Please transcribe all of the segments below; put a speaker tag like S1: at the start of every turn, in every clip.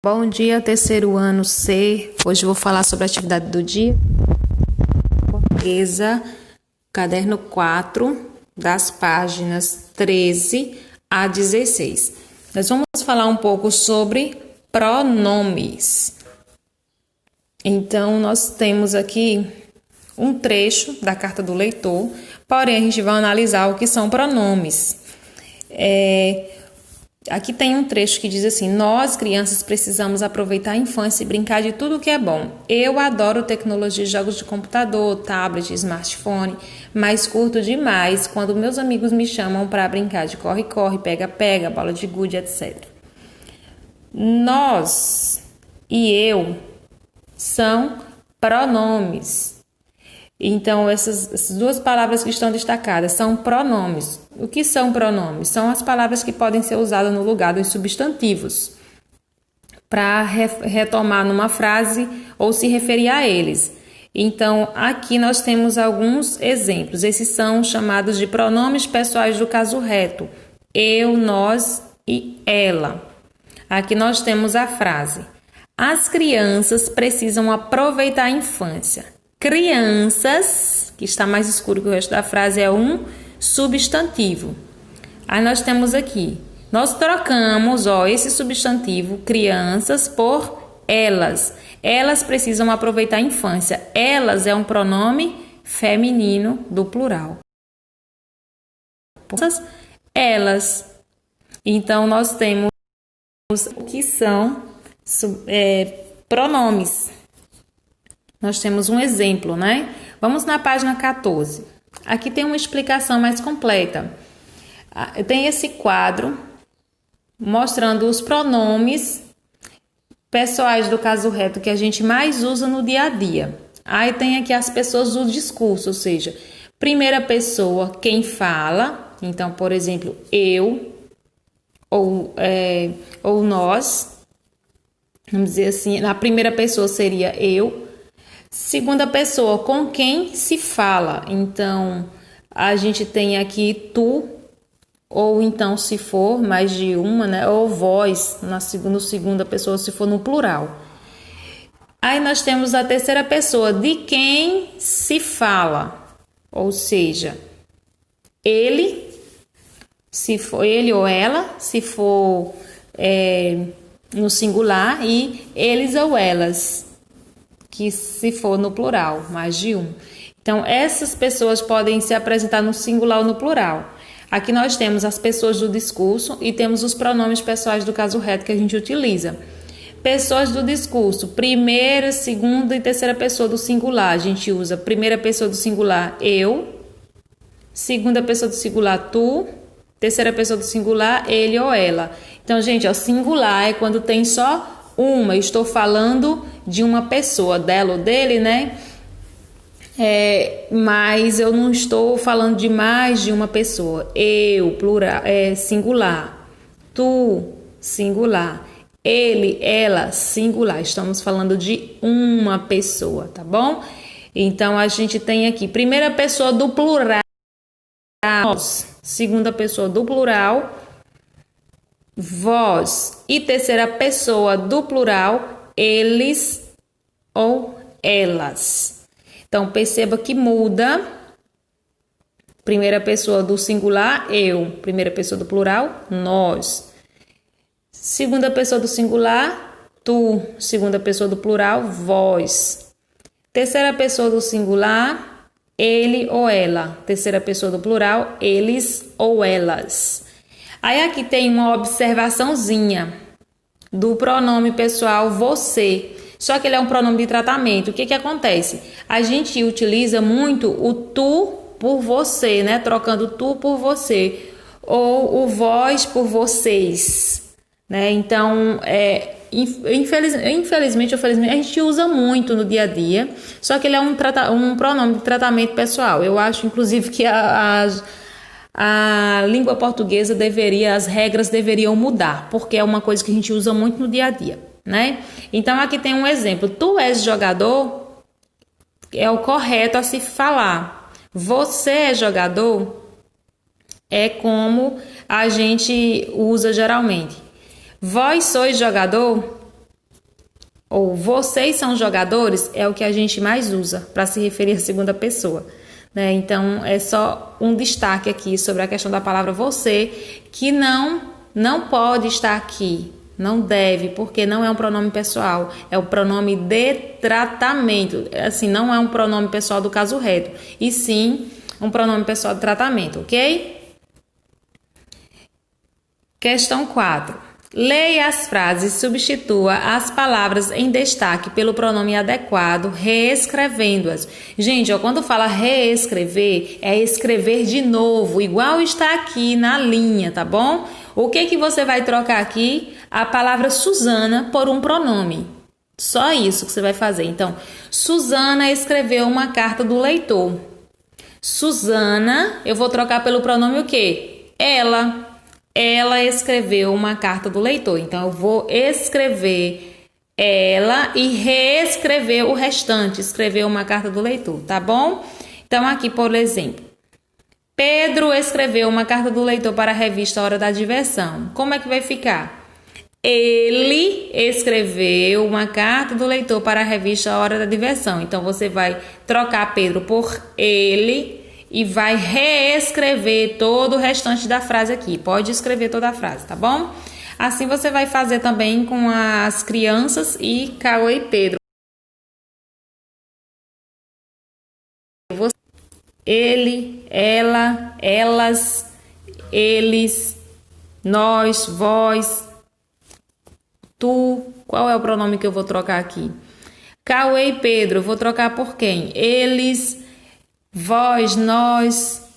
S1: Bom dia, terceiro ano C. Hoje eu vou falar sobre a atividade do dia. Portuguesa, caderno 4, das páginas 13 a 16. Nós vamos falar um pouco sobre pronomes. Então, nós temos aqui um trecho da carta do leitor, porém a gente vai analisar o que são pronomes. Aqui tem um trecho que diz assim: nós, crianças, precisamos aproveitar a infância e brincar de tudo que é bom. Eu adoro tecnologia, jogos de computador, tablet, smartphone, mas curto demais quando meus amigos me chamam para brincar de corre-corre, pega-pega, bola de gude, etc. Nós e eu são pronomes. Então, essas duas palavras que estão destacadas são pronomes. O que são pronomes? São as palavras que podem ser usadas no lugar dos substantivos para retomar numa frase ou se referir a eles. Então, aqui nós temos alguns exemplos. Esses são chamados de pronomes pessoais do caso reto. Eu, nós e ela. Aqui nós temos a frase: as crianças precisam aproveitar a infância. Crianças, que está mais escuro que o resto da frase, é um substantivo. Aí nós temos aqui, nós trocamos esse substantivo, crianças, por elas. Elas precisam aproveitar a infância. Elas é um pronome feminino do plural. Elas. Então, nós temos o que são pronomes. Nós temos um exemplo, né? Vamos na página 14. Aqui tem uma explicação mais completa. Tem esse quadro mostrando os pronomes pessoais do caso reto que a gente mais usa no dia a dia. Aí tem aqui as pessoas do discurso, ou seja, primeira pessoa, quem fala. Então, por exemplo, eu ou nós. Vamos dizer assim, na primeira pessoa seria eu. Segunda pessoa, com quem se fala. Então, a gente tem aqui tu, ou então se for mais de uma, né? Ou vós, no segunda pessoa, se for no plural. Aí nós temos a terceira pessoa, de quem se fala. Ou seja, ele, se for ele ou ela, se for no singular, e eles ou elas, que se for no plural, mais de um. Então, essas pessoas podem se apresentar no singular ou no plural. Aqui nós temos as pessoas do discurso e temos os pronomes pessoais do caso reto que a gente utiliza. Pessoas do discurso, primeira, segunda e terceira pessoa do singular. A gente usa primeira pessoa do singular, eu. Segunda pessoa do singular, tu. Terceira pessoa do singular, ele ou ela. Então, gente, o singular é quando tem só uma. Eu estou falando de uma pessoa, dela ou dele, né? Mas eu não estou falando de mais de uma pessoa. Eu, plural, singular. Tu, singular. Ele, ela, singular. Estamos falando de uma pessoa, tá bom? Então, a gente tem aqui primeira pessoa do plural, nós. Segunda pessoa do plural, vós. E terceira pessoa do plural, eles ou elas. Então, perceba que muda. Primeira pessoa do singular, eu. Primeira pessoa do plural, nós. Segunda pessoa do singular, tu. Segunda pessoa do plural, vós. Terceira pessoa do singular, ele ou ela. Terceira pessoa do plural, eles ou elas. Aí aqui tem uma observaçãozinha do pronome pessoal você. Só que ele é um pronome de tratamento. O que acontece? A gente utiliza muito o tu por você, né? Trocando tu por você. Ou o vós por vocês, né? Então, infelizmente, a gente usa muito no dia a dia. Só que ele é um pronome de tratamento pessoal. Eu acho, inclusive, que a língua portuguesa as regras deveriam mudar, porque é uma coisa que a gente usa muito no dia a dia, né? Então, aqui tem um exemplo. Tu és jogador, é o correto a se falar. Você é jogador, é como a gente usa geralmente. Vós sois jogador, ou vocês são jogadores é o que a gente mais usa para se referir à segunda pessoa, né? Então, é só um destaque aqui sobre a questão da palavra você, que não pode estar aqui, não deve, porque não é um pronome pessoal, é o pronome de tratamento. Assim, não é um pronome pessoal do caso reto, e sim um pronome pessoal de tratamento, ok? Questão 4. Leia as frases e substitua as palavras em destaque pelo pronome adequado, reescrevendo-as. Gente, ó, quando fala reescrever, é escrever de novo, igual está aqui na linha, tá bom? O que você vai trocar aqui? A palavra Suzana por um pronome. Só isso que você vai fazer. Então, Suzana escreveu uma carta do leitor. Suzana, eu vou trocar pelo pronome o quê? Ela. Ela escreveu uma carta do leitor. Então, eu vou escrever ela e reescrever o restante. Escrever uma carta do leitor, tá bom? Então, aqui, por exemplo, Pedro escreveu uma carta do leitor para a revista Hora da Diversão. Como é que vai ficar? Ele escreveu uma carta do leitor para a revista Hora da Diversão. Então, você vai trocar Pedro por ele e vai reescrever todo o restante da frase aqui. Pode escrever toda a frase, tá bom? Assim você vai fazer também com as crianças e Cauê e Pedro. Ele, ela, elas, eles, nós, vós, tu. Qual é o pronome que eu vou trocar aqui? Cauê e Pedro, eu vou trocar por quem? Eles, vós, nós,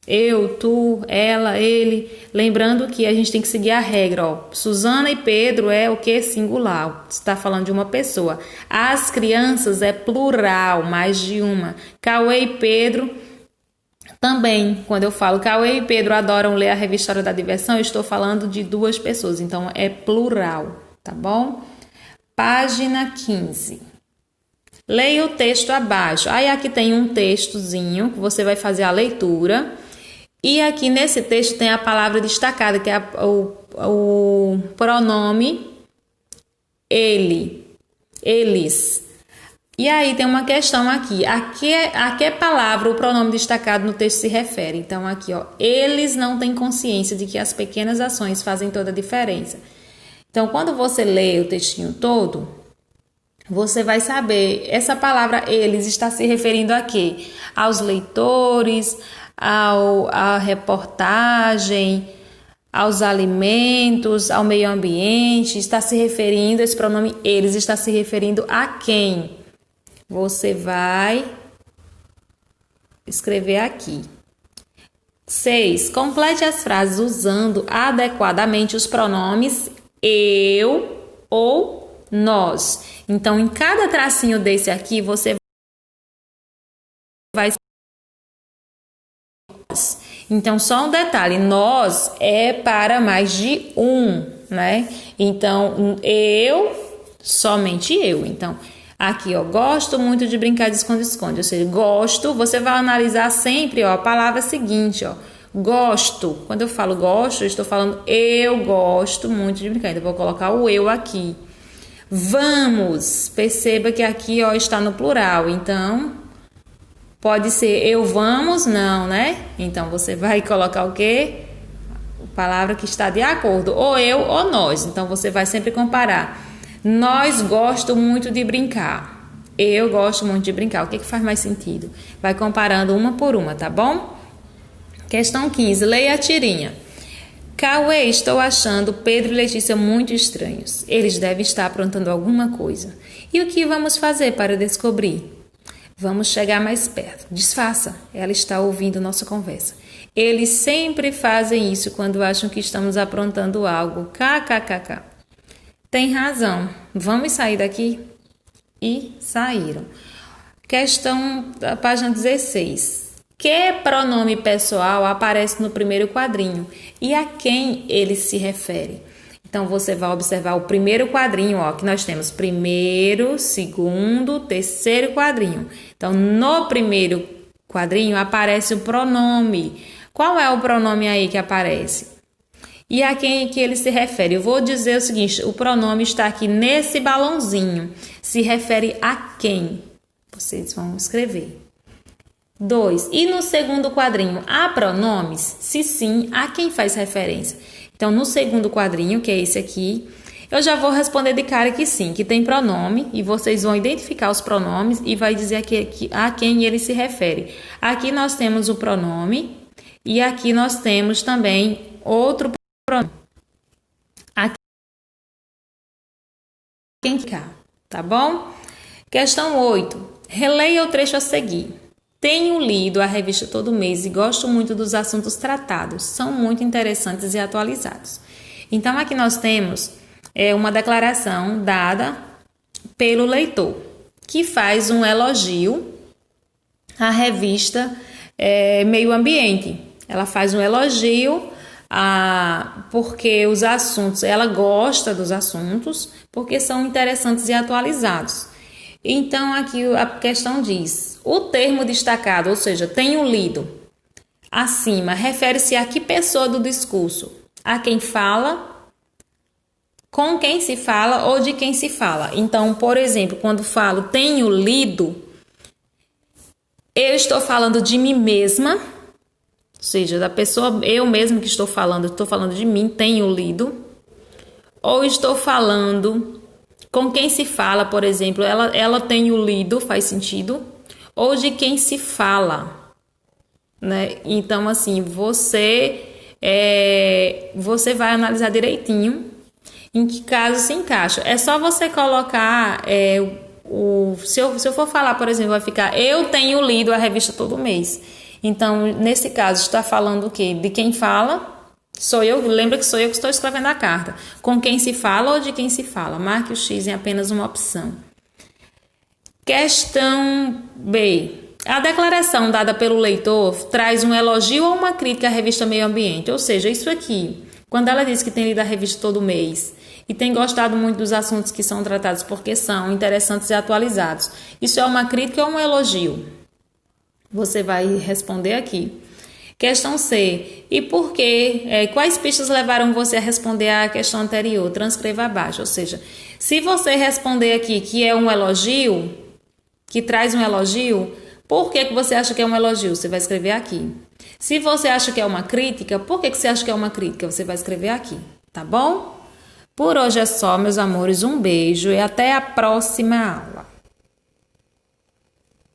S1: eu, tu, ela, ele. Lembrando que a gente tem que seguir a regra, ó. Suzana e Pedro é o que? Singular. Você está falando de uma pessoa. As crianças é plural, mais de uma. Cauê e Pedro também. Quando eu falo Cauê e Pedro adoram ler a revista Hora da Diversão, eu estou falando de duas pessoas. Então, é plural, tá bom? Página 15. Leia o texto abaixo. Aí aqui tem um textozinho que você vai fazer a leitura. E aqui nesse texto tem a palavra destacada, que é o pronome ele, eles. E aí tem uma questão aqui. A que palavra o pronome destacado no texto se refere? Então aqui, ó, eles não têm consciência de que as pequenas ações fazem toda a diferença. Então quando você lê o textinho todo, você vai saber, essa palavra eles está se referindo a quê? Aos leitores, à reportagem, aos alimentos, ao meio ambiente. Está se referindo, esse pronome eles está se referindo a quem? Você vai escrever aqui. 6. Complete as frases usando adequadamente os pronomes eu ou nós. Então, em cada tracinho desse aqui, você vai... Então, só um detalhe, nós é para mais de um, né? Então, eu, somente eu. Então, aqui, ó, gosto muito de brincar de esconde-esconde. Ou seja, gosto, você vai analisar sempre, ó, a palavra seguinte, ó. Gosto. Quando eu falo gosto, eu estou falando eu gosto muito de brincar. Então, eu vou colocar o eu aqui. Vamos, perceba que aqui, ó, está no plural, então pode ser eu vamos, não, né? Então você vai colocar o quê? A palavra que está de acordo, ou eu ou nós. Então você vai sempre comparar. Nós gosto muito de brincar. Eu gosto muito de brincar. O que faz mais sentido? Vai comparando uma por uma, tá bom? Questão 15. Leia a tirinha. Cauê, estou achando Pedro e Letícia muito estranhos. Eles devem estar aprontando alguma coisa. E o que vamos fazer para descobrir? Vamos chegar mais perto. Disfarça. Ela está ouvindo nossa conversa. Eles sempre fazem isso quando acham que estamos aprontando algo. KKKK. Tem razão. Vamos sair daqui? E saíram. Questão da página 16. Que pronome pessoal aparece no primeiro quadrinho e a quem ele se refere? Então, você vai observar o primeiro quadrinho, ó, que nós temos primeiro, segundo, terceiro quadrinho. Então, no primeiro quadrinho aparece o pronome. Qual é o pronome aí que aparece? e a quem que ele se refere. Eu vou dizer o seguinte, o pronome está aqui nesse balãozinho. Se refere a quem? Vocês vão escrever. 2. E no segundo quadrinho, há pronomes? Se sim, a quem faz referência? Então, no segundo quadrinho, que é esse aqui, eu já vou responder de cara que sim, que tem pronome, e vocês vão identificar os pronomes e vai dizer a quem ele se refere. Aqui nós temos o pronome e aqui nós temos também outro pronome. Aqui quem ficar, tá bom? Questão 8. Releia o trecho a seguir. Tenho lido a revista todo mês e gosto muito dos assuntos tratados. São muito interessantes e atualizados. Então, aqui nós temos uma declaração dada pelo leitor, que faz um elogio à revista Meio Ambiente. Ela faz um elogio porque os assuntos, ela gosta dos assuntos, porque são interessantes e atualizados. Então, aqui a questão diz, o termo destacado, ou seja, tenho lido, acima, refere-se a que pessoa do discurso? A quem fala, com quem se fala ou de quem se fala. Então, por exemplo, quando falo tenho lido, eu estou falando de mim mesma, ou seja, da pessoa, eu mesma que estou falando de mim, tenho lido, ou estou falando com quem se fala, por exemplo, ela tenho lido, faz sentido, ou de quem se fala, né? Então, assim, você vai analisar direitinho em que caso se encaixa. É só você colocar, se eu for falar, por exemplo, vai ficar, eu tenho lido a revista todo mês. Então, nesse caso, está falando o quê? De quem fala, sou eu, lembra que sou eu que estou escrevendo a carta. Com quem se fala ou de quem se fala. Marque o X em apenas uma opção. Questão B. A declaração dada pelo leitor traz um elogio ou uma crítica à revista Meio Ambiente. Ou seja, isso aqui, quando ela diz que tem lido a revista todo mês e tem gostado muito dos assuntos que são tratados porque são interessantes e atualizados, isso é uma crítica ou um elogio? Você vai responder aqui. Questão C. E por quê? Quais pistas levaram você a responder à questão anterior? Transcreva abaixo. Ou seja, se você responder aqui que é um elogio, que traz um elogio, por que você acha que é um elogio? Você vai escrever aqui. Se você acha que é uma crítica, por que você acha que é uma crítica? Você vai escrever aqui, tá bom? Por hoje é só, meus amores. Um beijo e até a próxima aula.